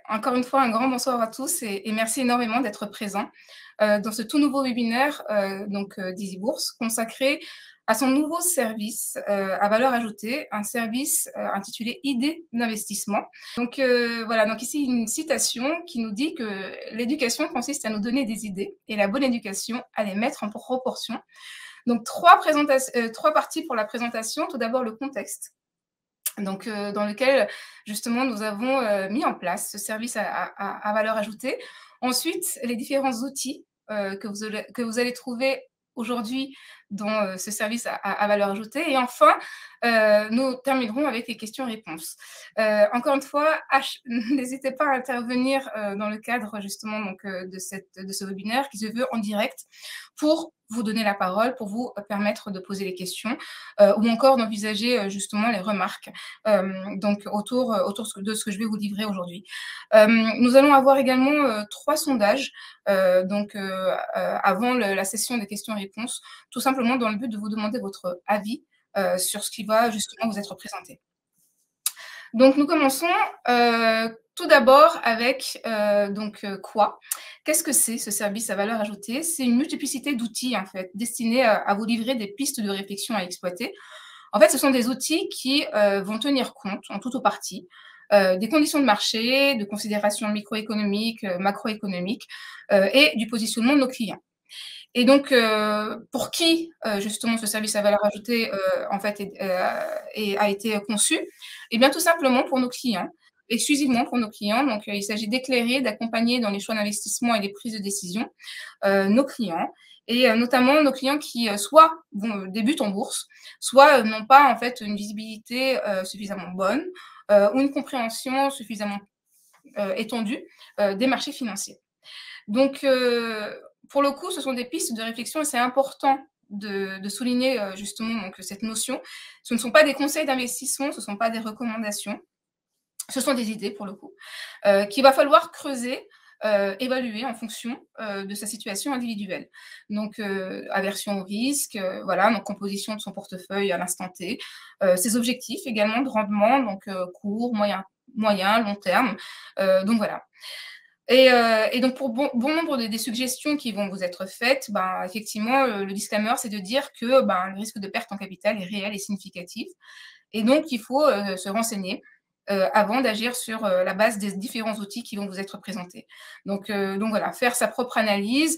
Encore une fois, un grand bonsoir à tous et merci énormément d'être présents dans ce tout nouveau webinaire d'Easy Bourse consacré à son nouveau service à valeur ajoutée, un service intitulé Idées d'investissement. Donc voilà, donc ici une citation qui nous dit que l'éducation consiste à nous donner des idées et la bonne éducation à les mettre en proportion. Donc trois parties pour la présentation. Tout d'abord le contexte. Donc, dans lequel, justement, nous avons mis en place ce service à valeur ajoutée. Ensuite, les différents outils que vous allez trouver aujourd'hui dans ce service à valeur ajoutée. Et enfin, nous terminerons avec les questions-réponses. Encore une fois, n'hésitez pas à intervenir dans le cadre, justement, de ce webinaire qui se veut en direct pour vous donner la parole, pour vous permettre de poser les questions ou encore d'envisager justement les remarques donc autour de ce que je vais vous livrer aujourd'hui. Nous allons avoir également 3 sondages avant la session des questions-réponses, tout simplement dans le but de vous demander votre avis sur ce qui va justement vous être présenté. Donc nous commençons tout d'abord avec quoi? Qu'est-ce que c'est ce service à valeur ajoutée? C'est une multiplicité d'outils en fait, destinés à vous livrer des pistes de réflexion à exploiter. En fait, ce sont des outils qui vont tenir compte, en tout ou partie, des conditions de marché, de considérations microéconomiques, macroéconomiques et du positionnement de nos clients. Et donc, pour qui, justement, ce service à valeur ajoutée, en fait, a été conçu? Eh bien, tout simplement pour nos clients, exclusivement pour nos clients. Donc, il s'agit d'éclairer, d'accompagner dans les choix d'investissement et les prises de décision nos clients. Et notamment nos clients qui soit débutent en bourse, soit n'ont pas en fait une visibilité suffisamment bonne ou une compréhension suffisamment étendue des marchés financiers. Donc, pour le coup, ce sont des pistes de réflexion et c'est important de souligner justement cette notion. Ce ne sont pas des conseils d'investissement, ce ne sont pas des recommandations, ce sont des idées pour le coup, qu'il va falloir creuser, évaluer en fonction de sa situation individuelle. Donc, aversion au risque, voilà, donc composition de son portefeuille à l'instant T, ses objectifs également de rendement, donc court, moyen, long terme. Donc voilà. Et donc pour bon nombre des suggestions qui vont vous être faites, effectivement, le disclaimer, c'est de dire que le risque de perte en capital est réel et significatif. Et donc, il faut se renseigner avant d'agir sur la base des différents outils qui vont vous être présentés. Donc voilà, faire sa propre analyse,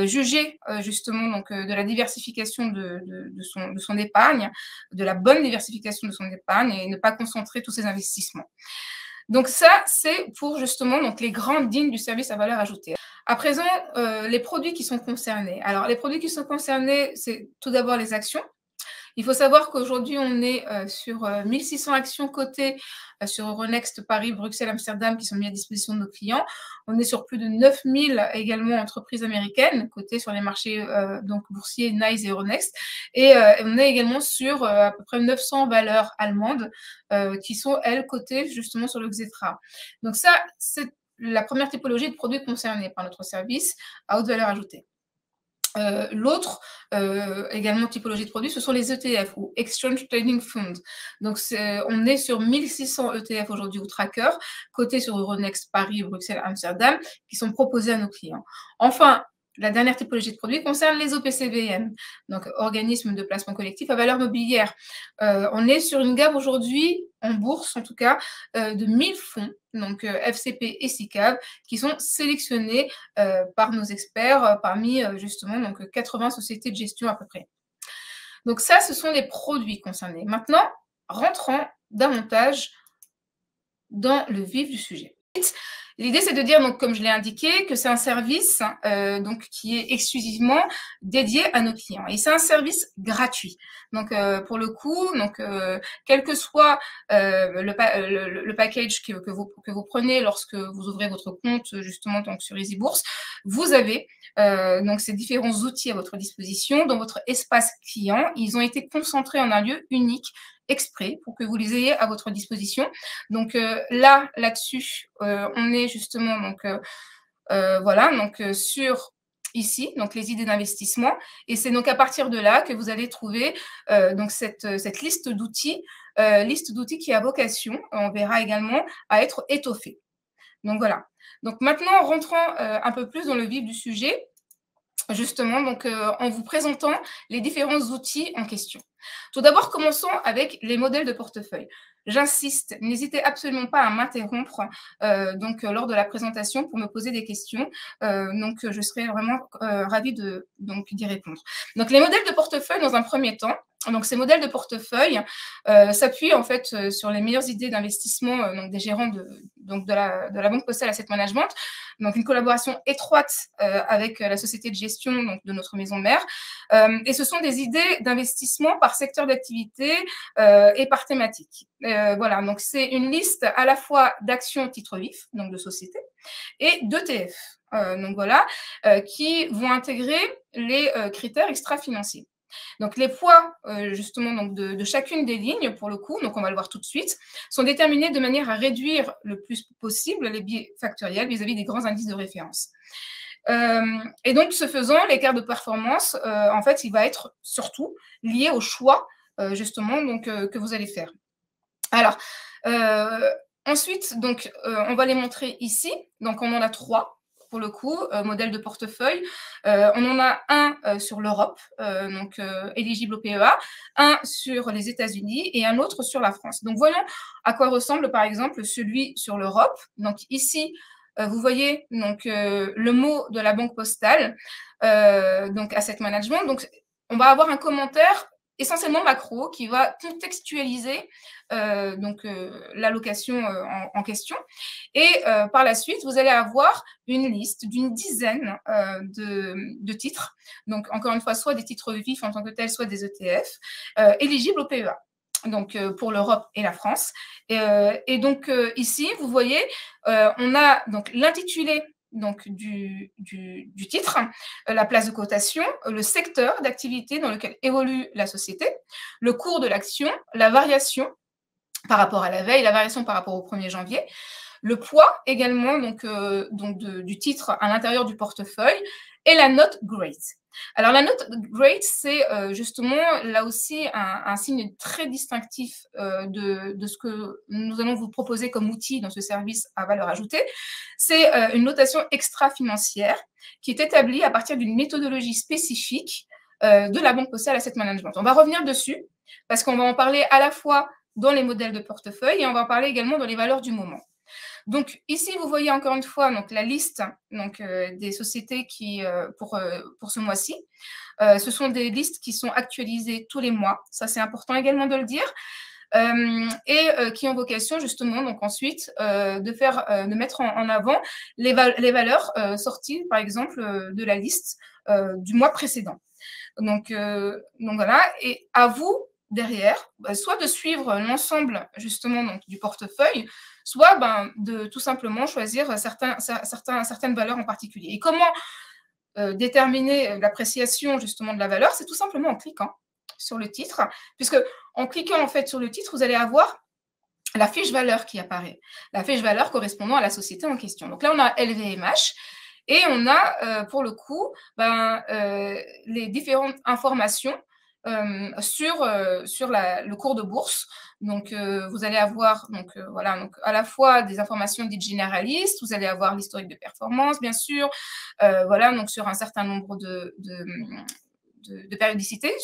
juger justement de la diversification de son épargne, de la bonne diversification de son épargne et ne pas concentrer tous ses investissements. Donc ça, c'est pour justement les grandes lignes du service à valeur ajoutée. À présent, les produits qui sont concernés. Alors, les produits qui sont concernés, c'est tout d'abord les actions. Il faut savoir qu'aujourd'hui, on est sur 1600 actions cotées sur Euronext, Paris, Bruxelles, Amsterdam qui sont mises à disposition de nos clients. On est sur plus de 9000 également entreprises américaines cotées sur les marchés boursiers NYSE et Euronext. Et on est également sur à peu près 900 valeurs allemandes qui sont, elles, cotées justement sur le Xetra. Donc ça, c'est la première typologie de produits concernés par notre service à haute valeur ajoutée. L'autre, également typologie de produits, ce sont les ETF ou Exchange Trading Funds. Donc, on est sur 1600 ETF aujourd'hui ou trackers, cotés sur Euronext, Paris, Bruxelles, Amsterdam, qui sont proposés à nos clients. Enfin, la dernière typologie de produits concerne les OPCVM, donc organismes de placement collectif à valeur mobilière. On est sur une gamme aujourd'hui, en bourse en tout cas, de 1000 fonds, donc FCP et SICAV, qui sont sélectionnés par nos experts parmi justement 80 sociétés de gestion à peu près. Donc ça, ce sont les produits concernés. Maintenant, rentrons davantage dans le vif du sujet. L'idée, c'est de dire, donc, comme je l'ai indiqué, que c'est un service qui est exclusivement dédié à nos clients. Et c'est un service gratuit. Donc, pour le coup, quel que soit le package que vous prenez lorsque vous ouvrez votre compte, justement, sur Easy Bourse, vous avez ces différents outils à votre disposition dans votre espace client. Ils ont été concentrés en un lieu unique exprès pour que vous les ayez à votre disposition. Donc là-dessus, on est justement sur ici, donc les idées d'investissement. Et c'est donc à partir de là que vous allez trouver cette liste d'outils qui a vocation, on verra également, à être étoffée. Donc voilà. Donc maintenant, rentrons un peu plus dans le vif du sujet, justement, donc en vous présentant les différents outils en question. Tout d'abord, commençons avec les modèles de portefeuille. J'insiste, n'hésitez absolument pas à m'interrompre lors de la présentation pour me poser des questions. Donc, je serai vraiment ravie d'y répondre. Donc, les modèles de portefeuille, dans un premier temps, donc ces modèles de portefeuille s'appuient en fait sur les meilleures idées d'investissement des gérants de la Banque Postale Asset Management. Donc, une collaboration étroite avec la société de gestion de notre maison mère. Et ce sont des idées d'investissement par secteur d'activité et par thématique. Voilà, donc c'est une liste à la fois d'actions titres vifs, donc de sociétés, et d'ETF, donc voilà, qui vont intégrer les critères extra-financiers. Donc, les poids, justement, donc de chacune des lignes, pour le coup, donc on va le voir tout de suite, sont déterminés de manière à réduire le plus possible les biais factoriels vis-à-vis des grands indices de référence. Et donc, ce faisant, l'écart de performance, en fait, il va être surtout lié au choix, justement, donc, que vous allez faire. Alors, ensuite, donc, on va les montrer ici. Donc, on en a 3 pour le coup, modèle de portefeuille. On en a un sur l'Europe, donc éligible au PEA, un sur les États-Unis et un autre sur la France. Donc, voyons à quoi ressemble, par exemple, celui sur l'Europe. Donc, ici, vous voyez donc, le mot de la Banque Postale, donc Asset Management. Donc, on va avoir un commentaire essentiellement macro qui va contextualiser l'allocation en question. Et par la suite, vous allez avoir une liste d'une dizaine de titres. Donc, encore une fois, soit des titres vifs en tant que tels, soit des ETF éligibles au PEA. Donc, pour l'Europe et la France. Et donc, ici, vous voyez, on a donc l'intitulé donc du titre, la place de cotation, le secteur d'activité dans lequel évolue la société, le cours de l'action, la variation par rapport à la veille, la variation par rapport au 1er janvier, le poids également du titre à l'intérieur du portefeuille et la note grade. Alors, la note grade, c'est justement là aussi un signe très distinctif de ce que nous allons vous proposer comme outil dans ce service à valeur ajoutée. C'est une notation extra-financière qui est établie à partir d'une méthodologie spécifique de la Banque Postale Asset Management. On va revenir dessus parce qu'on va en parler à la fois dans les modèles de portefeuille et on va en parler également dans les valeurs du moment. Donc, ici, vous voyez encore une fois donc, la liste donc, des sociétés qui, pour ce mois-ci. Ce sont des listes qui sont actualisées tous les mois. Ça, c'est important également de le dire. Et qui ont vocation justement donc ensuite de mettre en avant les valeurs sorties, par exemple, de la liste du mois précédent. Donc voilà. Et à vous, derrière, soit de suivre l'ensemble justement donc, du portefeuille, soit de tout simplement choisir certaines valeurs en particulier. Et comment déterminer l'appréciation justement de la valeur? C'est tout simplement en cliquant sur le titre, puisque en cliquant en fait sur le titre, vous allez avoir la fiche valeur qui apparaît, la fiche valeur correspondant à la société en question. Donc là, on a LVMH. Et on a, pour le coup, les différentes informations sur le cours de bourse. Donc, vous allez avoir voilà, donc, à la fois des informations dites généralistes, vous allez avoir l'historique de performance, bien sûr, voilà, donc sur un certain nombre de périodicité.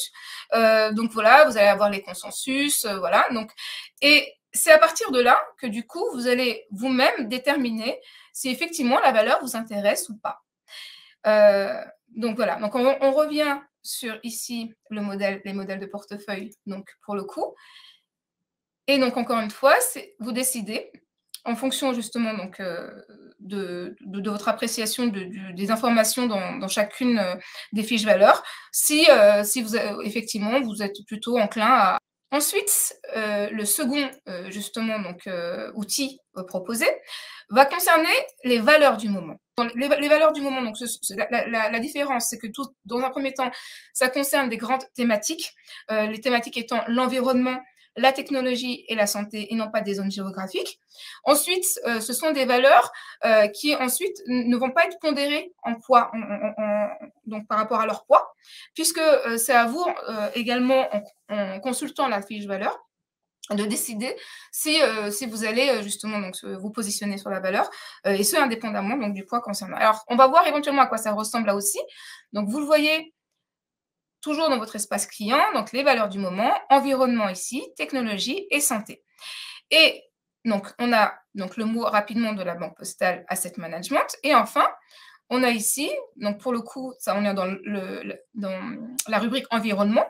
Donc, voilà, vous allez avoir les consensus, voilà. Donc, et c'est à partir de là que, du coup, vous allez vous-même déterminer si effectivement la valeur vous intéresse ou pas. Donc voilà, donc on revient sur ici les modèles de portefeuille, donc pour le coup. Et donc encore une fois, vous décidez en fonction justement donc, de votre appréciation des informations dans chacune des fiches valeurs, si vous, effectivement vous êtes plutôt enclin à... Ensuite, le second justement donc, outil proposé va concerner les valeurs du moment. Les valeurs du moment, donc la différence, c'est que dans un premier temps, ça concerne des grandes thématiques, les thématiques étant l'environnement, la technologie et la santé, et non pas des zones géographiques. Ensuite, ce sont des valeurs qui ensuite ne vont pas être pondérées en poids, donc par rapport à leur poids, puisque c'est à vous également, en consultant la fiche valeur, de décider si vous allez justement donc vous positionner sur la valeur, et ce indépendamment donc du poids concernant. Alors, on va voir éventuellement à quoi ça ressemble là aussi. Donc, vous le voyez toujours dans votre espace client, donc les valeurs du moment, environnement ici, technologie et santé. Et donc, on a donc le mot rapidement de la Banque Postale Asset Management. Et enfin, on a ici, donc pour le coup, ça on est dans la rubrique environnement,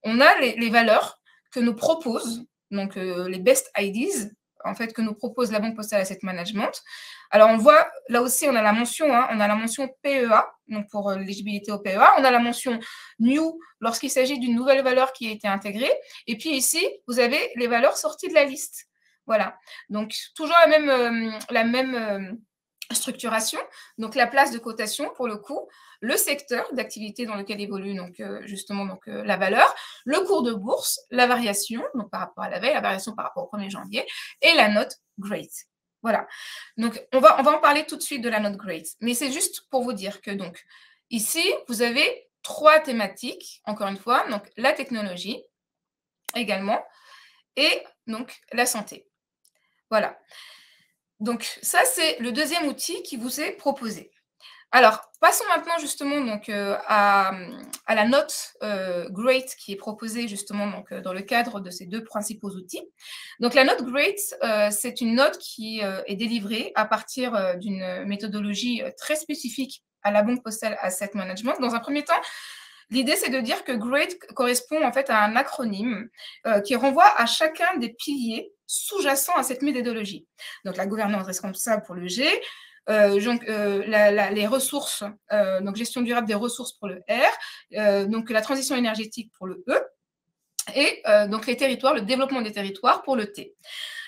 on a les valeurs que nous propose, donc les best ideas, en fait, que nous propose la Banque Postale Asset Management. Alors, on voit, là aussi, on a la mention, on a la mention PEA, donc pour l'éligibilité au PEA. On a la mention New lorsqu'il s'agit d'une nouvelle valeur qui a été intégrée. Et puis ici, vous avez les valeurs sorties de la liste. Voilà. Donc, toujours la même structuration. Donc, la place de cotation, pour le coup, le secteur d'activité dans lequel évolue donc, justement donc, la valeur, le cours de bourse, la variation, donc par rapport à la veille, la variation par rapport au 1er janvier, et la note Great. Voilà. Donc, on va en parler tout de suite de la note Great. Mais c'est juste pour vous dire que, donc, ici, vous avez 3 thématiques, encore une fois, donc la technologie également, et donc la santé. Voilà. Donc, ça, c'est le deuxième outil qui vous est proposé. Alors, passons maintenant justement donc, à la note Great qui est proposée justement donc, dans le cadre de ces 2 principaux outils. Donc, la note Great, c'est une note qui est délivrée à partir d'une méthodologie très spécifique à la Banque Postale Asset Management. Dans un premier temps, l'idée, c'est de dire que Great correspond en fait à un acronyme qui renvoie à chacun des piliers sous-jacents à cette méthodologie. Donc, la gouvernance responsable pour le G, les ressources, donc gestion durable des ressources pour le R, donc la transition énergétique pour le E, et donc les territoires, le développement des territoires pour le T.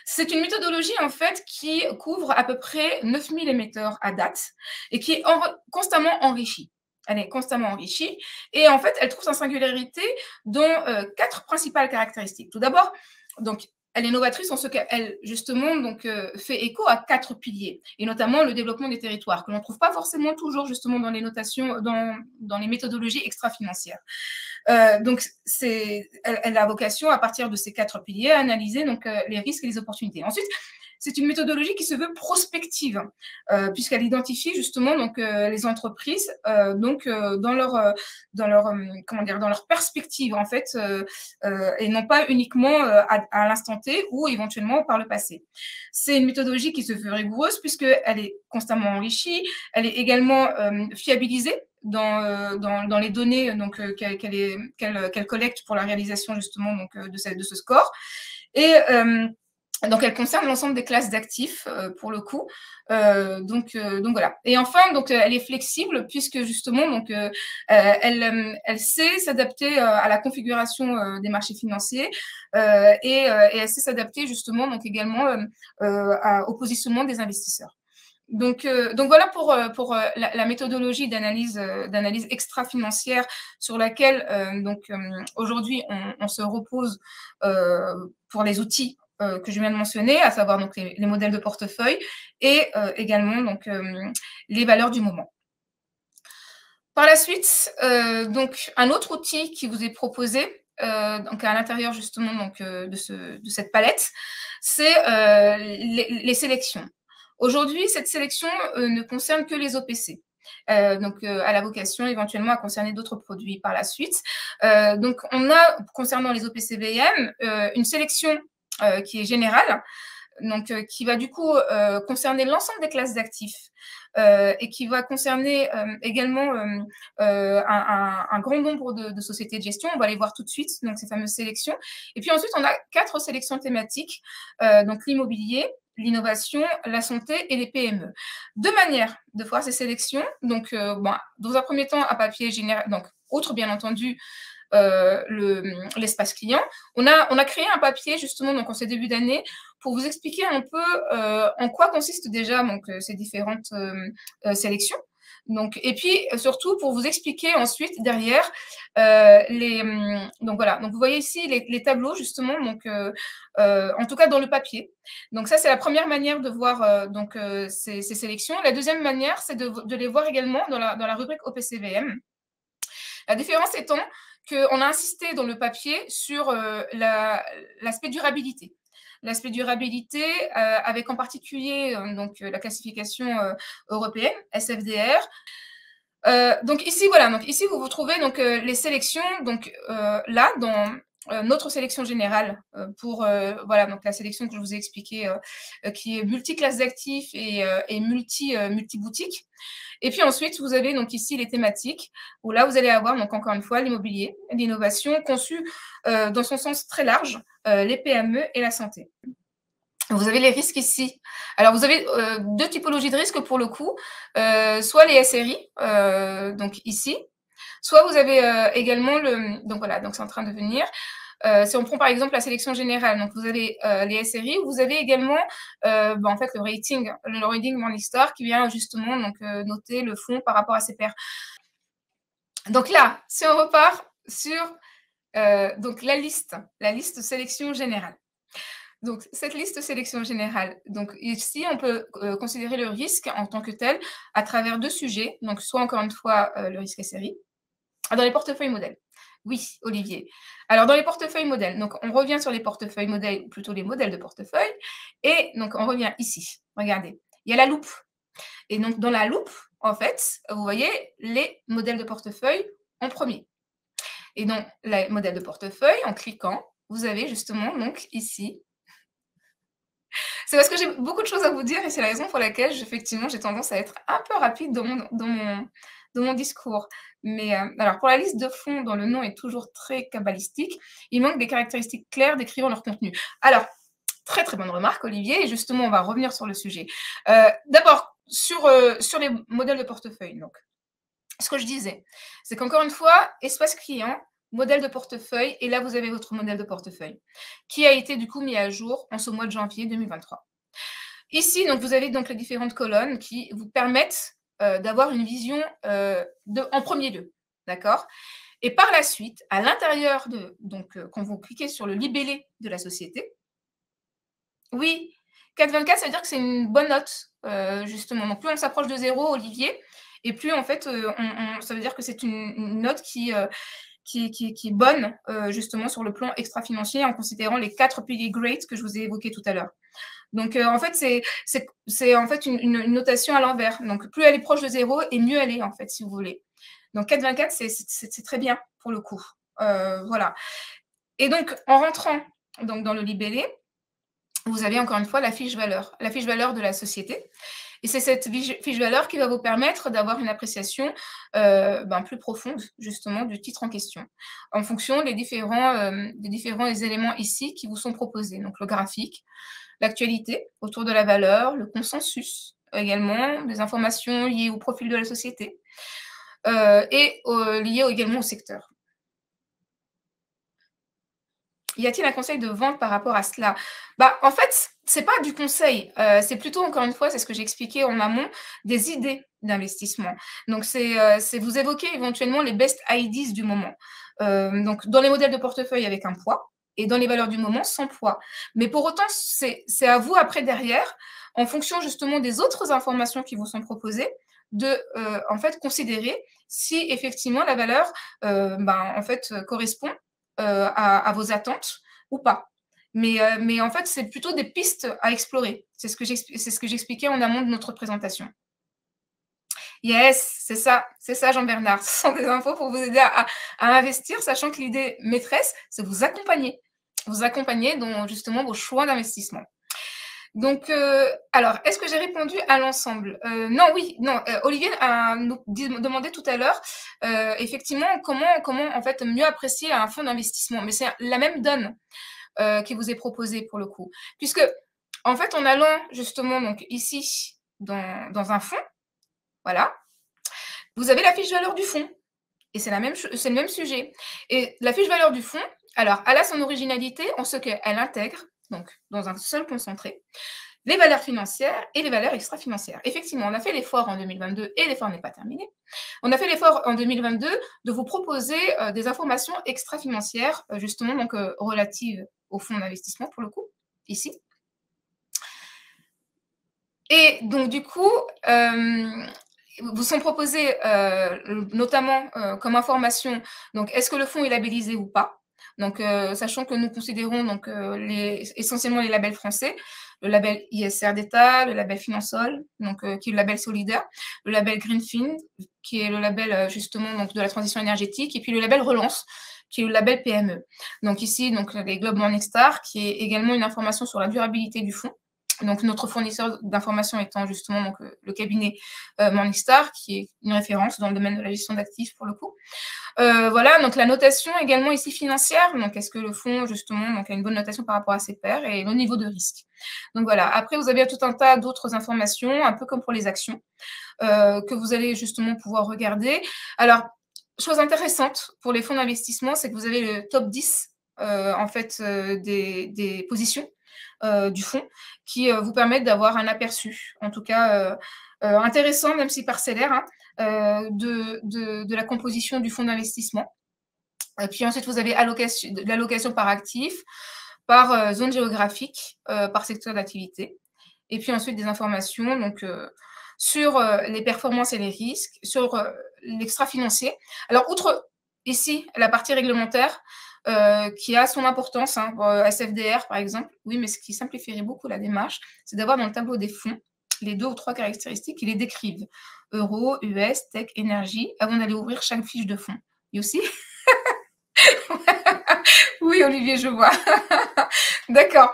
C'est une méthodologie en fait qui couvre à peu près 9000 émetteurs à date et qui est constamment enrichie. Elle est constamment enrichie et en fait, elle trouve sa singularité dans 4 principales caractéristiques. Tout d'abord, donc, elle est novatrice en ce qu'elle, justement, donc, fait écho à 4 piliers, et notamment le développement des territoires, que l'on ne trouve pas forcément toujours, justement, dans les notations, dans les méthodologies extra-financières. Donc, elle a vocation, à partir de ces 4 piliers, à analyser donc, les risques et les opportunités. Ensuite, c'est une méthodologie qui se veut prospective, puisqu'elle identifie justement donc, les entreprises donc, dans leur perspective, en fait, et non pas uniquement à l'instant T ou éventuellement par le passé. C'est une méthodologie qui se veut rigoureuse puisqu'elle est constamment enrichie, elle est également fiabilisée dans les données donc, qu'elle collecte pour la réalisation justement donc, de ce score. Et donc, elle concerne l'ensemble des classes d'actifs, pour le coup. Donc voilà. Et enfin, donc, elle est flexible puisque justement, donc, elle sait s'adapter à la configuration des marchés financiers et elle sait s'adapter justement donc également au positionnement des investisseurs. Donc voilà pour la méthodologie d'analyse extra-financière sur laquelle aujourd'hui on se repose pour les outils que je viens de mentionner, à savoir donc les modèles de portefeuille et également donc les valeurs du moment. Par la suite, donc un autre outil qui vous est proposé donc à l'intérieur justement donc de cette palette, c'est les sélections. Aujourd'hui, cette sélection ne concerne que les OPC. Donc, à la vocation éventuellement à concerner d'autres produits par la suite. Donc, on a, concernant les OPCVM, une sélection qui est générale, donc qui va du coup concerner l'ensemble des classes d'actifs et qui va concerner également un grand nombre de sociétés de gestion. On va les voir tout de suite, donc ces fameuses sélections. Et puis ensuite, on a 4 sélections thématiques, donc l'immobilier, l'innovation, la santé et les PME. 2 manières de voir ces sélections. Donc, dans un premier temps, à papier général, donc outre bien entendu l'espace client, on a créé un papier justement donc en ces débuts d'année pour vous expliquer un peu en quoi consistent déjà donc ces différentes sélections. Donc, et puis surtout pour vous expliquer ensuite derrière donc voilà, donc vous voyez ici les tableaux justement donc en tout cas dans le papier. Donc ça c'est la première manière de voir donc ces sélections. La deuxième manière c'est de les voir également dans la rubrique OPCVM. La différence étant qu'on a insisté dans le papier sur l'aspect durabilité. L'aspect durabilité, avec en particulier donc, la classification européenne, SFDR. Donc ici, voilà, donc ici vous trouvez donc, les sélections, donc là, dans notre sélection générale, pour voilà, donc la sélection que je vous ai expliquée, qui est multi-classe d'actifs et multi-boutique. Et puis ensuite, vous avez donc ici les thématiques, où là, vous allez avoir donc encore une fois l'immobilier, l'innovation conçue dans son sens très large, les PME et la santé. Vous avez les risques ici. Alors, vous avez deux typologies de risques pour le coup, soit les SRI, donc ici, soit vous avez également le... Donc voilà, donc c'est en train de venir. Si on prend par exemple la sélection générale, donc vous avez les SRI, vous avez également en fait le rating Morningstar qui vient justement donc, noter le fonds par rapport à ses pairs. Donc là, si on repart sur donc la liste sélection générale. Donc, cette liste sélection générale, donc ici, on peut considérer le risque en tant que tel à travers deux sujets. Donc, soit encore une fois, le risque SRI. Dans les portefeuilles modèles. Oui, Olivier. Alors, dans les portefeuilles modèles, donc on revient sur les portefeuilles modèles, ou plutôt les modèles de portefeuille. Et donc, on revient ici. Regardez, il y a la loupe. Et donc, dans la loupe, en fait, vous voyez les modèles de portefeuille en premier. Et dans les modèles de portefeuille, en cliquant, vous avez justement donc ici. C'est parce que j'ai beaucoup de choses à vous dire et c'est la raison pour laquelle, effectivement, j'ai tendance à être un peu rapide dans mon discours. Mais alors, pour la liste de fonds dont le nom est toujours très cabalistique, il manque des caractéristiques claires décrivant leur contenu. Alors, très très bonne remarque, Olivier, et justement, on va revenir sur le sujet. D'abord, sur les modèles de portefeuille. Donc, ce que je disais, c'est qu'encore une fois, espace client, modèle de portefeuille, et là, vous avez votre modèle de portefeuille, qui a été du coup mis à jour en ce mois de janvier 2023. Ici, donc, vous avez donc les différentes colonnes qui vous permettent d'avoir une vision en premier lieu, d'accord? Et par la suite, à l'intérieur de, donc, quand vous cliquez sur le libellé de la société, oui, 4,24, ça veut dire que c'est une bonne note, justement. Donc, plus on s'approche de 0, Olivier, et plus, en fait, ça veut dire que c'est une note qui est bonne, justement, sur le plan extra-financier, en considérant les 4 piliers great que je vous ai évoqués tout à l'heure. Donc, en fait, c'est en fait une notation à l'envers. Donc, plus elle est proche de 0, et mieux elle est, en fait, si vous voulez. Donc, 4,24, c'est très bien, pour le coup. Voilà. Et donc, en rentrant donc, dans le libellé, vous avez encore une fois la fiche valeur de la société. Et c'est cette fiche valeur qui va vous permettre d'avoir une appréciation plus profonde, justement, du titre en question, en fonction des différents éléments ici qui vous sont proposés. Donc, le graphique, l'actualité autour de la valeur, le consensus également, des informations liées au profil de la société et liées également au secteur. Y a-t-il un conseil de vente par rapport à cela? En fait, c'est pas du conseil, c'est plutôt, encore une fois, c'est ce que j'ai expliqué en amont, des idées d'investissement. Donc, c'est vous évoquer éventuellement les best ideas du moment. Donc, dans les modèles de portefeuille avec un poids et dans les valeurs du moment sans poids. Mais pour autant, c'est à vous après derrière, en fonction justement des autres informations qui vous sont proposées, de en fait considérer si effectivement la valeur en fait correspond à vos attentes ou pas. Mais en fait, c'est plutôt des pistes à explorer. C'est ce que j'expliquais en amont de notre présentation. Yes, c'est ça, Jean-Bernard. Ce sont des infos pour vous aider à investir, sachant que l'idée maîtresse, c'est vous accompagner dans justement vos choix d'investissement. Donc, alors, est-ce que j'ai répondu à l'ensemble? Non, oui, non. Olivier nous demandé tout à l'heure, effectivement, comment en fait mieux apprécier un fonds d'investissement. Mais c'est la même donne qui vous est proposée pour le coup, puisque en fait, en allant justement donc ici dans un fonds, voilà, vous avez la fiche valeur du fonds et c'est le même sujet. Et la fiche valeur du fonds, alors, elle a son originalité en ce qu'elle intègre donc dans un seul concentré les valeurs financières et les valeurs extra-financières. Effectivement, on a fait l'effort en 2022 et l'effort n'est pas terminé. On a fait l'effort en 2022 de vous proposer des informations extra-financières, justement, donc relatives au fonds d'investissement, pour le coup, ici. Et donc, du coup, vous sont proposés notamment comme information, donc est-ce que le fonds est labellisé ou pas? Donc, sachant que nous considérons donc essentiellement les labels français, le label ISR d'État, le label Finansol, donc qui est le label solidaire, le label Greenfin, qui est le label justement donc de la transition énergétique, et puis le label Relance, qui est le label PME. Donc ici, donc les Globe Morningstar, qui est également une information sur la durabilité du fonds. Donc, notre fournisseur d'informations étant justement donc, le cabinet Morningstar, qui est une référence dans le domaine de la gestion d'actifs pour le coup. Voilà, donc la notation également ici financière. Donc, est-ce que le fonds, justement, donc, a une bonne notation par rapport à ses pairs et le niveau de risque. Donc, voilà. Après, vous avez tout un tas d'autres informations, un peu comme pour les actions, que vous allez justement pouvoir regarder. Alors, chose intéressante pour les fonds d'investissement, c'est que vous avez le top 10 en fait, des positions du fonds qui vous permettent d'avoir un aperçu, en tout cas intéressant, même si parcellaire, hein, de la composition du fonds d'investissement. Et puis ensuite, vous avez l'allocation par actif, par zone géographique, par secteur d'activité. Et puis ensuite, des informations donc, sur les performances et les risques, sur l'extra-financier. Alors, outre ici la partie réglementaire, qui a son importance, hein, SFDR par exemple, oui, mais ce qui simplifierait beaucoup la démarche, c'est d'avoir dans le tableau des fonds les 2 ou 3 caractéristiques qui les décrivent. Euro, US, tech, énergie, avant d'aller ouvrir chaque fiche de fonds. Et aussi oui, Olivier, je vois. D'accord.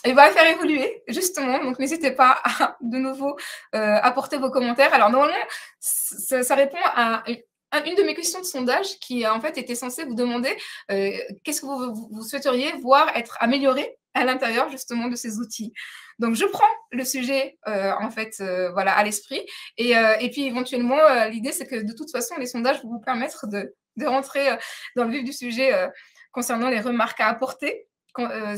Et va faire évoluer, justement. Donc, n'hésitez pas à, de nouveau, apporter vos commentaires. Alors, normalement, ça répond à une de mes questions de sondage qui, en fait, était censée vous demander qu'est-ce que vous souhaiteriez voir être amélioré à l'intérieur, justement, de ces outils. Donc, je prends le sujet, en fait, voilà, à l'esprit. Et puis, éventuellement, l'idée, c'est que, de toute façon, les sondages vont vous permettre de rentrer dans le vif du sujet concernant les remarques à apporter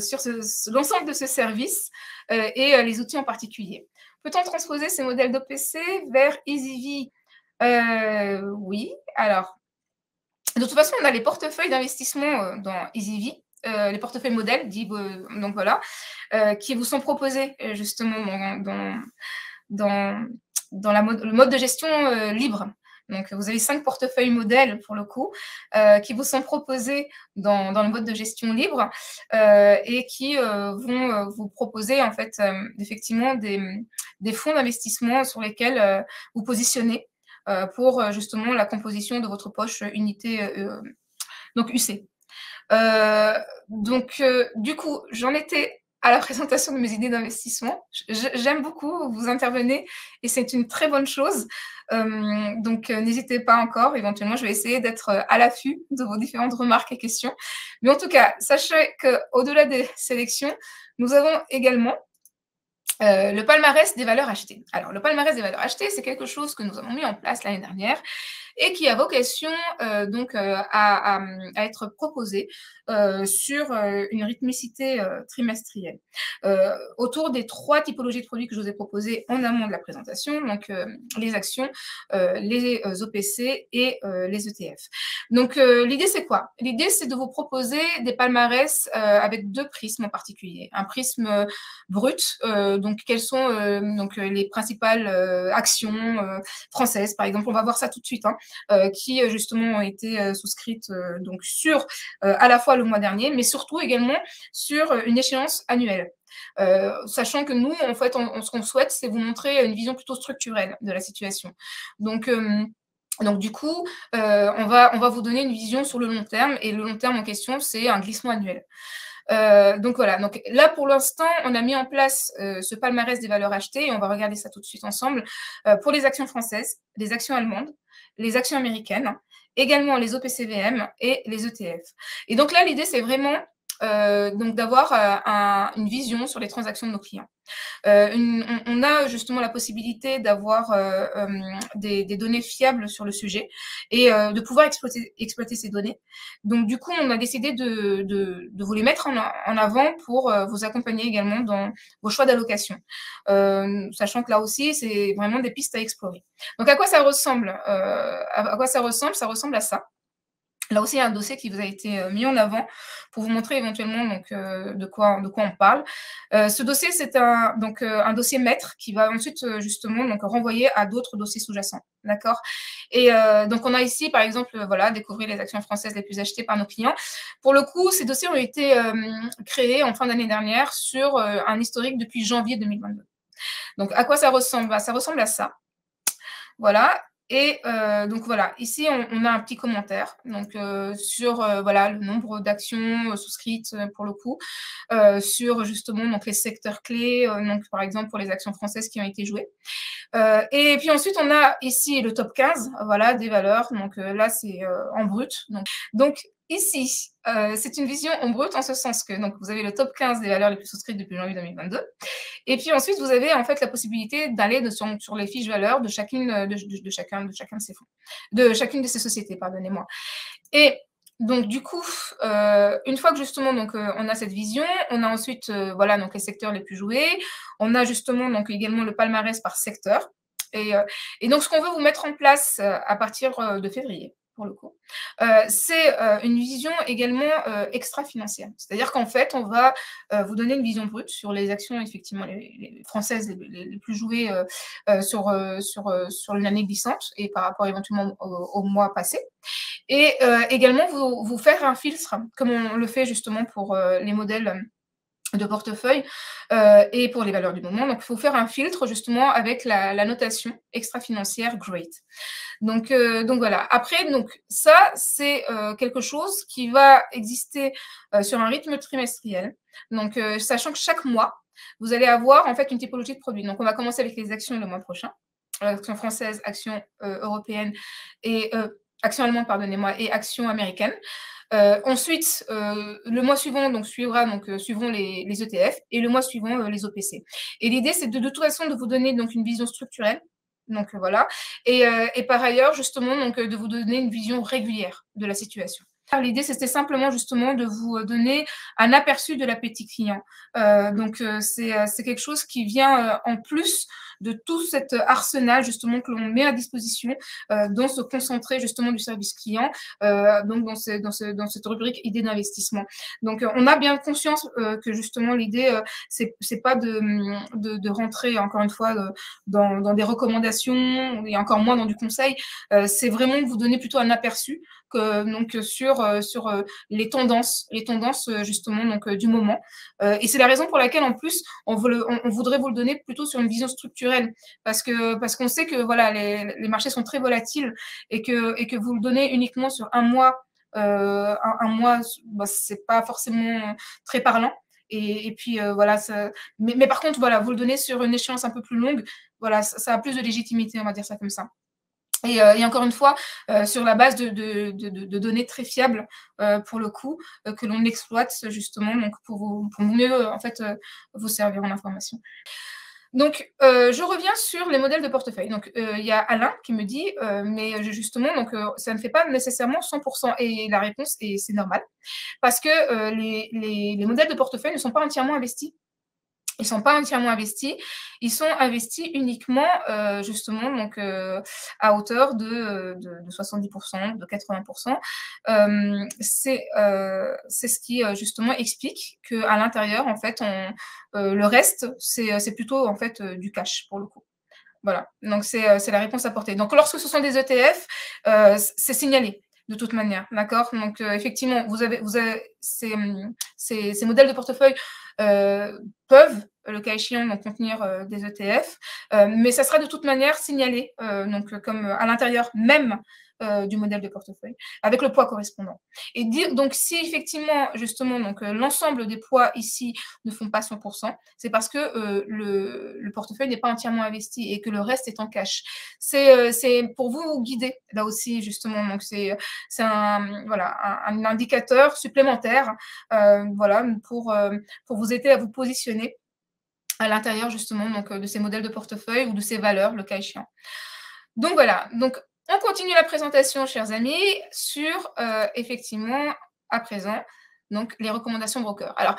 sur l'ensemble de ce service et les outils en particulier. Peut-on transposer ces modèles d'OPC vers EasyV? Oui. Alors, de toute façon, on a les portefeuilles d'investissement dans EasyV, les portefeuilles modèles, donc voilà, qui vous sont proposés justement dans le mode de gestion libre. Donc, vous avez 5 portefeuilles modèles, pour le coup, qui vous sont proposés dans le mode de gestion libre et qui vont vous proposer, en fait, effectivement, des fonds d'investissement sur lesquels vous positionnez pour, justement, la composition de votre poche unité donc UC. Donc, du coup, j'en étais à la présentation de mes idées d'investissement. J'aime beaucoup, vous intervenez et c'est une très bonne chose. Donc, n'hésitez pas encore. Éventuellement, je vais essayer d'être à l'affût de vos différentes remarques et questions. Mais en tout cas, sachez qu'au-delà des sélections, nous avons également le palmarès des valeurs achetées. Alors, le palmarès des valeurs achetées, c'est quelque chose que nous avons mis en place l'année dernière et qui a vocation donc à être proposé sur une rythmicité trimestrielle autour des 3 typologies de produits que je vous ai proposés en amont de la présentation, donc les actions, les OPC et les ETF. Donc, l'idée, c'est quoi? L'idée, c'est de vous proposer des palmarès avec 2 prismes en particulier. Un prisme brut, donc quelles sont donc les principales actions françaises, par exemple. On va voir ça tout de suite, hein, qui justement ont été souscrites donc sur à la fois le mois dernier, mais surtout également sur une échéance annuelle. Sachant que nous, en fait, ce qu'on souhaite, c'est vous montrer une vision plutôt structurelle de la situation. Donc, du coup, on va vous donner une vision sur le long terme, et le long terme en question, c'est un glissement annuel. Donc voilà, donc là pour l'instant, on a mis en place ce palmarès des valeurs achetées et on va regarder ça tout de suite ensemble pour les actions françaises, les actions allemandes, les actions américaines, également les OPCVM et les ETF. Et donc là, l'idée, c'est vraiment donc d'avoir une vision sur les transactions de nos clients. On a justement la possibilité d'avoir des données fiables sur le sujet et de pouvoir exploiter ces données. Donc, du coup, on a décidé de vous les mettre en avant pour vous accompagner également dans vos choix d'allocation, sachant que là aussi, c'est vraiment des pistes à explorer. Donc, à quoi ça ressemble? À quoi ça ressemble? Ça ressemble à ça. Là aussi, il y a un dossier qui vous a été, mis en avant pour vous montrer éventuellement donc, de quoi on parle. Ce dossier, c'est un dossier maître qui va ensuite, justement donc renvoyer à d'autres dossiers sous-jacents, d'accord? Et donc on a ici, par exemple, voilà, découvrir les actions françaises les plus achetées par nos clients. Pour le coup, ces dossiers ont été, créés en fin d'année dernière sur, un historique depuis janvier 2022. Donc à quoi ça ressemble? Bah, ça ressemble à ça. Voilà. Et donc voilà, ici on a un petit commentaire donc sur, voilà, le nombre d'actions, souscrites, pour le coup, sur justement donc les secteurs clés, donc par exemple pour les actions françaises qui ont été jouées. Et puis ensuite on a ici le top 15, voilà, des valeurs, donc là c'est, en brut. Donc ici, c'est une vision en brut en ce sens que donc vous avez le top 15 des valeurs les plus souscrites depuis janvier 2022. Et puis ensuite, vous avez en fait la possibilité d'aller sur les fiches valeurs de chacune, de chacun de ces fonds, de chacune de ces sociétés, pardonnez-moi. Et donc du coup, une fois que justement donc, on a cette vision, on a ensuite, voilà donc les secteurs les plus joués. On a justement donc également le palmarès par secteur et donc ce qu'on veut vous mettre en place, à partir, de février, pour le coup, c'est, une vision également, extra-financière. C'est-à-dire qu'en fait, on va, vous donner une vision brute sur les actions effectivement les françaises les plus jouées, sur une année glissante et par rapport éventuellement au mois passé. Et également vous faire un filtre, comme on le fait justement pour, les modèles de portefeuille, et pour les valeurs du moment. Donc il faut faire un filtre justement avec la notation extra-financière GREAT. Donc voilà. Après donc ça, c'est, quelque chose qui va exister, sur un rythme trimestriel. Donc sachant que chaque mois, vous allez avoir en fait une typologie de produits. Donc on va commencer avec les actions le mois prochain, actions françaises, actions, européennes et actions allemandes, pardonnez-moi, et actions américaines. Ensuite, le mois suivant donc suivra donc suivront les ETF et le mois suivant, les OPC. Et l'idée, c'est de toute façon de vous donner donc une vision structurelle, donc voilà, et par ailleurs justement donc de vous donner une vision régulière de la situation. L'idée, c'était simplement justement de vous donner un aperçu de l'appétit client. Donc c'est quelque chose qui vient, en plus de tout cet arsenal justement que l'on met à disposition, dans ce concentré justement du service client, donc dans cette rubrique idées d'investissement. Donc on a bien conscience, que justement l'idée, c'est pas de rentrer encore une fois, dans des recommandations et encore moins dans du conseil. C'est vraiment de vous donner plutôt un aperçu donc sur les tendances justement donc du moment. Et c'est la raison pour laquelle en plus on voudrait vous le donner plutôt sur une vision structurelle parce qu'on sait que voilà les marchés sont très volatiles et que vous le donnez uniquement sur un mois, un mois, bah, c'est pas forcément très parlant. Et puis voilà, mais par contre voilà, vous le donnez sur une échéance un peu plus longue, voilà, ça a plus de légitimité, on va dire ça comme ça. Et encore une fois, sur la base de données très fiables, pour le coup, que l'on exploite justement donc pour mieux, en fait, vous servir en information. Donc, je reviens sur les modèles de portefeuille. Donc, il y a Alain qui me dit, «Mais justement donc, ça ne fait pas nécessairement 100 et la réponse est: «C'est normal» parce que, les modèles de portefeuille ne sont pas entièrement investis. Ils sont pas entièrement investis, ils sont investis uniquement, justement donc à hauteur de 70 de 80. C'est ce qui, justement explique qu'à l'intérieur en fait le reste c'est plutôt en fait, du cash pour le coup. Voilà, donc c'est la réponse apportée. Donc lorsque ce sont des ETF, c'est signalé de toute manière, d'accord? Donc effectivement, vous avez ces modèles de portefeuille, peuvent, le cas échéant, donc contenir, des ETF, mais ça sera de toute manière signalé, donc comme, à l'intérieur même, du modèle de portefeuille, avec le poids correspondant. Et dire donc si effectivement, justement, donc l'ensemble des poids ici ne font pas 100, c'est parce que, le portefeuille n'est pas entièrement investi et que le reste est en cash. C'est pour vous guider, là aussi, justement, donc c'est un, voilà, un indicateur supplémentaire, voilà, pour vous aider à vous positionner à l'intérieur justement donc de ces modèles de portefeuille ou de ces valeurs, le cas échéant. Donc voilà, donc on continue la présentation, chers amis, sur, effectivement, à présent, donc les recommandations broker. Alors,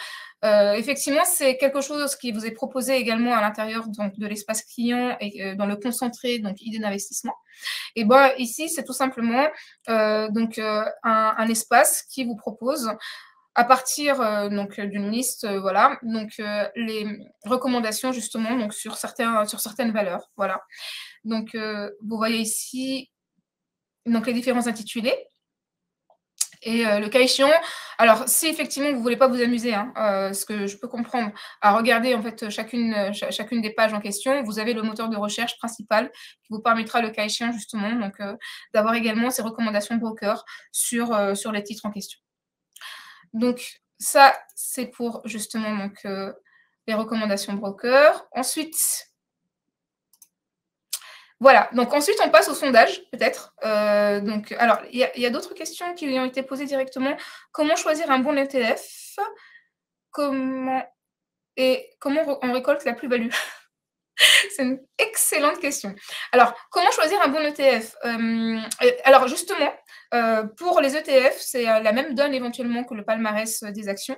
effectivement, c'est quelque chose qui vous est proposé également à l'intérieur donc de l'espace client et dans le concentré, donc idée d'investissement. Et ben ici, c'est tout simplement un espace qui vous propose à partir donc d'une liste, voilà, donc les recommandations justement donc sur certaines valeurs, voilà. Donc vous voyez ici donc les différents intitulés. Et le cas échéant, alors si effectivement vous ne voulez pas vous amuser, hein, ce que je peux comprendre, à regarder en fait chacune des pages en question, vous avez le moteur de recherche principal qui vous permettra le cas échéant justement donc d'avoir également ces recommandations broker sur les titres en question. Donc ça, c'est pour justement donc les recommandations broker. Ensuite, voilà, donc ensuite on passe au sondage, peut-être. Donc, alors, il y a d'autres questions qui lui ont été posées directement. Comment choisir un bon ETF? Comment on récolte la plus-value? C'est une excellente question. Alors, comment choisir un bon ETF? Alors justement, pour les ETF, c'est la même donne éventuellement que le palmarès des actions.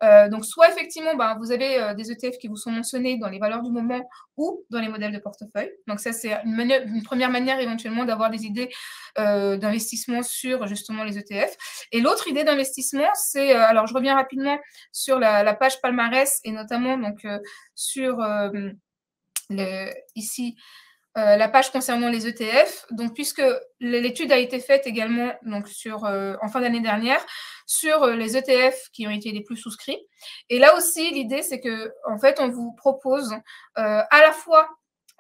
Donc soit effectivement, ben, vous avez des ETF qui vous sont mentionnés dans les valeurs du moment ou dans les modèles de portefeuille. Donc ça, c'est une première manière éventuellement d'avoir des idées d'investissement sur justement les ETF. Et l'autre idée d'investissement, c'est, alors je reviens rapidement sur la page palmarès et notamment donc sur ici la page concernant les ETF. Donc, puisque l'étude a été faite également donc, en fin d'année dernière sur les ETF qui ont été les plus souscrits. Et là aussi, l'idée, c'est que en fait, on vous propose à la fois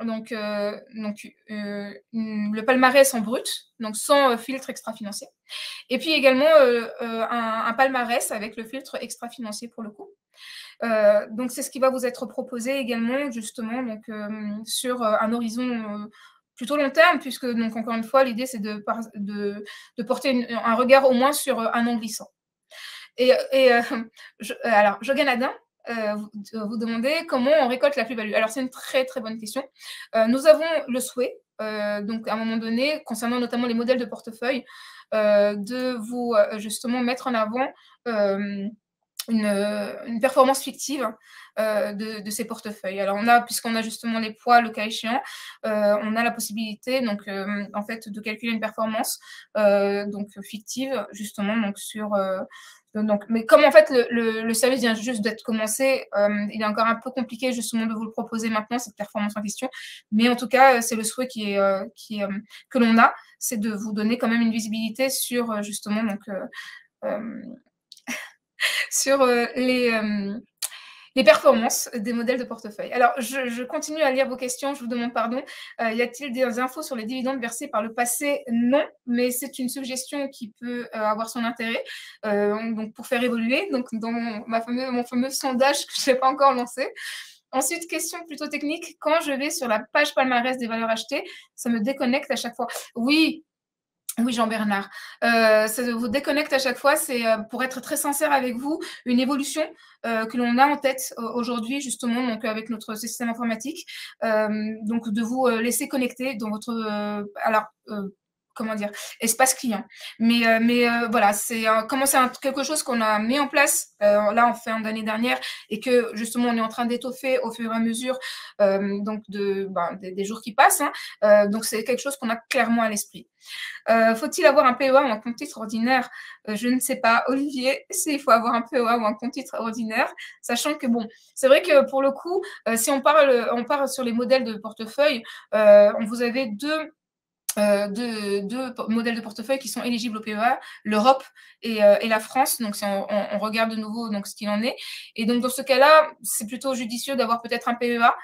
le palmarès en brut, donc sans filtre extra-financier, et puis également un palmarès avec le filtre extra-financier pour le coup. Donc, c'est ce qui va vous être proposé également, justement, donc, sur un horizon plutôt long terme, puisque, donc, encore une fois, l'idée, c'est de porter un regard au moins sur un an glissant. Et alors, Jogan Adin, vous demandez comment on récolte la plus-value. Alors, c'est une très, très bonne question. Nous avons le souhait, donc, à un moment donné, concernant notamment les modèles de portefeuille, de vous, justement, mettre en avant une performance fictive de ces portefeuilles. Alors, puisqu'on a justement les poids, le cas échéant, on a la possibilité, donc, en fait, de calculer une performance donc fictive, justement, donc mais comme en fait le service vient juste d'être commencé, il est encore un peu compliqué justement de vous le proposer maintenant, cette performance en question. Mais en tout cas, c'est le souhait que l'on a, c'est de vous donner quand même une visibilité sur justement donc sur les performances des modèles de portefeuille. Alors, je continue à lire vos questions, je vous demande pardon. Y a-t-il des infos sur les dividendes versés par le passé? Non, mais c'est une suggestion qui peut avoir son intérêt donc pour faire évoluer, donc dans mon fameux sondage que je n'ai pas encore lancé. Ensuite, question plutôt technique, quand je vais sur la page palmarès des valeurs achetées, ça me déconnecte à chaque fois. Oui, Jean-Bernard. Ça vous déconnecte à chaque fois. C'est, pour être très sincère avec vous, une évolution que l'on a en tête aujourd'hui, justement, donc avec notre système informatique. Donc, de vous laisser connecter dans votre comment dire, espace client. Mais voilà, c'est quelque chose qu'on a mis en place là en fin d'année dernière et que justement on est en train d'étoffer au fur et à mesure donc des jours qui passent. Hein. Donc, c'est quelque chose qu'on a clairement à l'esprit. Faut-il avoir un PEA ou un compte titre ordinaire? Je ne sais pas. Olivier, s'il faut avoir un PEA ou un compte titre ordinaire, sachant que bon, c'est vrai que pour le coup, si on part sur les modèles de portefeuille, vous avez deux modèles de portefeuille qui sont éligibles au PEA, l'Europe et la France. Donc, si on regarde de nouveau donc, ce qu'il en est. Et donc, dans ce cas-là, c'est plutôt judicieux d'avoir peut-être un PEA.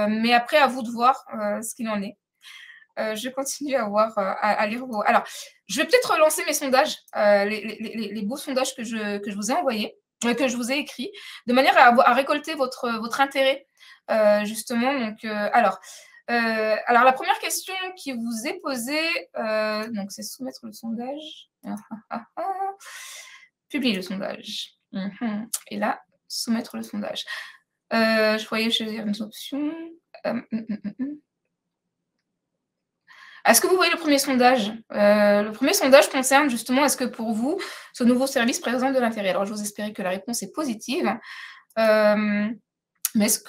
Mais après, à vous de voir ce qu'il en est. Je continue à lire vos... Alors, je vais peut-être relancer mes sondages, les beaux sondages que je vous ai envoyés, que je vous ai écrits, de manière à récolter votre intérêt, justement. Donc, alors, la première question qui vous est posée, donc c'est soumettre le sondage. Publier le sondage. Et là, soumettre le sondage. Je voyais choisir une option. Est-ce que vous voyez le premier sondage? Le premier sondage concerne justement, est-ce que pour vous, ce nouveau service présente de l'intérêt? Alors, j'ose espérer que la réponse est positive. Mais est-ce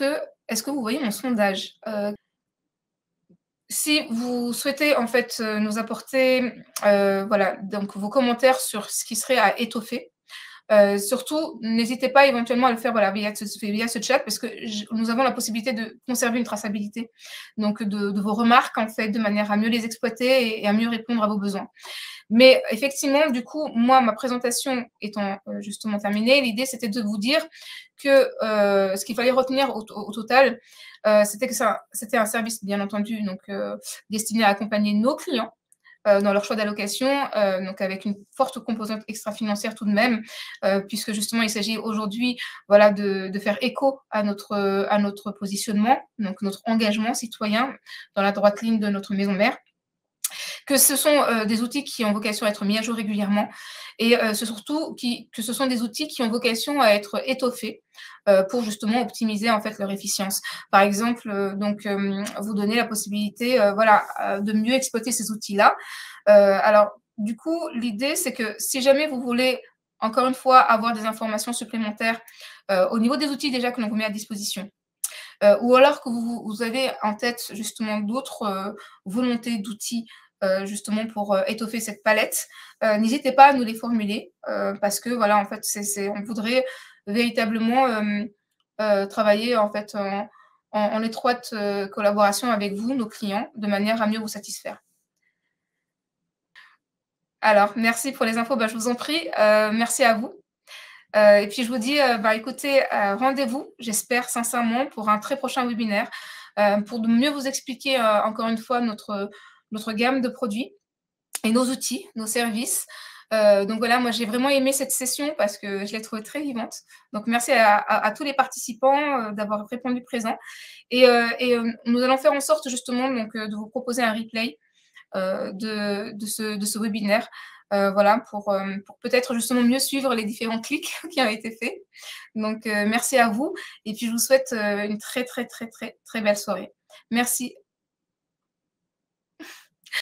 que vous voyez mon sondage? Si vous souhaitez en fait, nous apporter, voilà, donc vos commentaires sur ce qui serait à étoffer, surtout, n'hésitez pas éventuellement à le faire, voilà, via ce chat parce que nous avons la possibilité de conserver une traçabilité, donc de vos remarques, en fait, de manière à mieux les exploiter et à mieux répondre à vos besoins. Mais effectivement, du coup, moi, ma présentation étant justement terminée, l'idée, c'était de vous dire que ce qu'il fallait retenir au total, c'était que c'était un service, bien entendu, donc destiné à accompagner nos clients dans leur choix d'allocation, donc avec une forte composante extra-financière tout de même, puisque justement il s'agit aujourd'hui, voilà, de faire écho à notre positionnement, donc notre engagement citoyen dans la droite ligne de notre maison mère. Que ce sont des outils qui ont vocation à être mis à jour régulièrement et c'est surtout que ce sont des outils qui ont vocation à être étoffés pour justement optimiser en fait leur efficience. Par exemple, vous donner la possibilité, voilà, de mieux exploiter ces outils-là. Alors du coup, l'idée, c'est que si jamais vous voulez, encore une fois, avoir des informations supplémentaires, au niveau des outils déjà que l'on vous met à disposition, ou alors que vous avez en tête justement d'autres volontés d'outils justement pour étoffer cette palette, n'hésitez pas à nous les formuler parce que voilà, en fait, on voudrait véritablement travailler en fait en étroite collaboration avec vous, nos clients, de manière à mieux vous satisfaire. Alors, merci pour les infos, bah, je vous en prie, merci à vous. Et puis je vous dis, bah, écoutez, rendez-vous, j'espère sincèrement, pour un très prochain webinaire, pour de mieux vous expliquer, encore une fois, notre gamme de produits et nos outils, nos services. Donc voilà, moi j'ai vraiment aimé cette session parce que je l'ai trouvée très vivante. Donc merci à tous les participants, d'avoir répondu présent et nous allons faire en sorte justement donc, de vous proposer un replay, de ce webinaire, voilà, pour peut-être justement mieux suivre les différents clics qui ont été faits. Donc merci à vous et puis je vous souhaite, une très, très, très, très, très belle soirée. Merci.